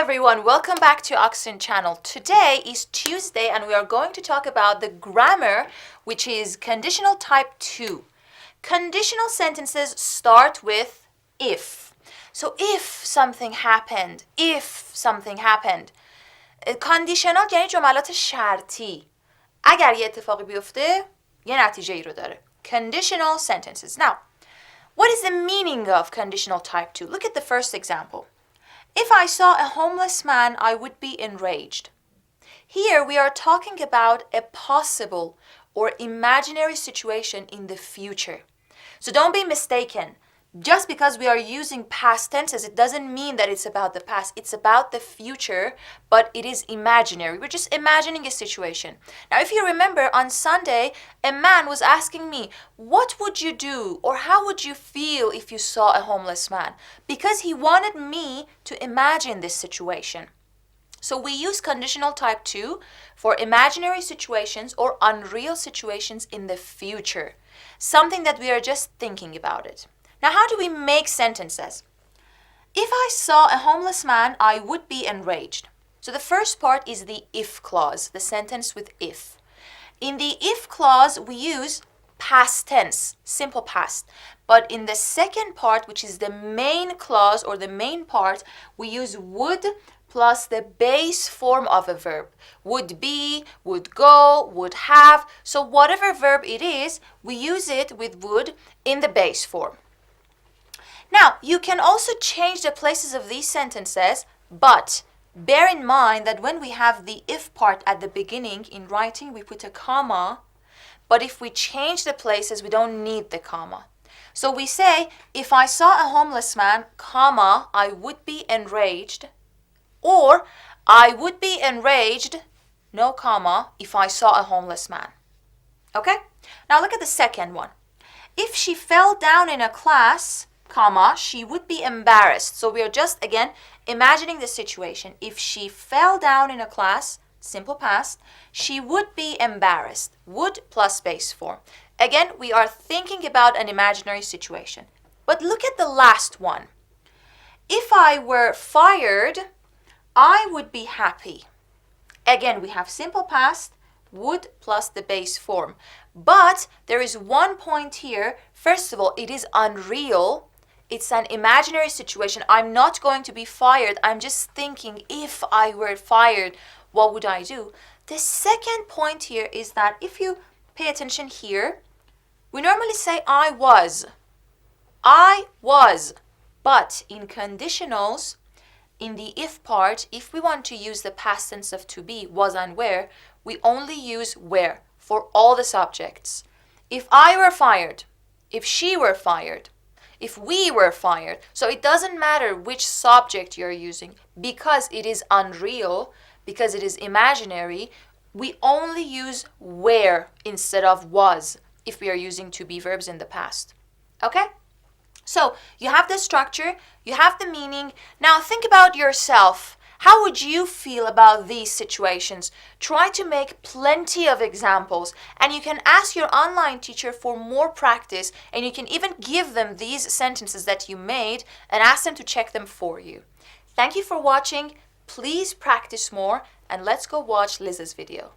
everyone, welcome back to Eckstein channel. Today is Tuesday and we are going to talk about the grammar, which is conditional type 2. Conditional sentences start with if. So if something happened, conditional یعنی جملات شرطی. اگر یه اتفاقی بیفته یه نتیجه ای رو داره. Conditional sentences. Now, what is the meaning of conditional type 2? Look at the first example. If I saw a homeless man, I would be enraged. Here we are talking about a possible or imaginary situation in the future. So don't be mistaken. Just because we are using past tenses, it doesn't mean that it's about the past. It's about the future, but it is imaginary. We're just imagining a situation. Now, if you remember, on Sunday, a man was asking me, what would you do or how would you feel if you saw a homeless man? Because he wanted me to imagine this situation. So we use conditional type 2 for imaginary situations or unreal situations in the future. Something that we are just thinking about it. Now, how do we make sentences? If I saw a homeless man, I would be enraged. So the first part is the if clause, the sentence with if. In the if clause, we use past tense, simple past. But in the second part, which is the main clause or the main part, we use would plus the base form of a verb. Would be, would go, would have. So whatever verb it is, we use it with would in the base form. Now, you can also change the places of these sentences, but bear in mind that when we have the if part at the beginning in writing, we put a comma, but if we change the places, we don't need the comma. So we say, if I saw a homeless man, comma, I would be enraged, or I would be enraged, no comma, if I saw a homeless man. Okay? Now look at the second one. If she fell down in a class, comma, she would be embarrassed. So we are just, again, imagining the situation. If she fell down in a class, simple past, she would be embarrassed. Would plus base form. Again, we are thinking about an imaginary situation. But look at the last one. If I were fired, I would be happy. Again, we have simple past, would plus the base form. But there is one point here. First of all, it is unreal. It's an imaginary situation. I'm not going to be fired. I'm just thinking, if I were fired, what would I do? The second point here is that if you pay attention here, we normally say I was. I was. But in conditionals, in the if part, if we want to use the past tense of to be, was and were, we only use were for all the subjects. If I were fired, if she were fired, if we were fired. So it doesn't matter which subject you're using because it is unreal, because it is imaginary, we only use were instead of was if we are using to be verbs in the past. Okay? So you have the structure, you have the meaning. Now think about yourself. How would you feel about these situations? Try to make plenty of examples and you can ask your online teacher for more practice and you can even give them these sentences that you made and ask them to check them for you. Thank you for watching. Please practice more and let's go watch Liz's video.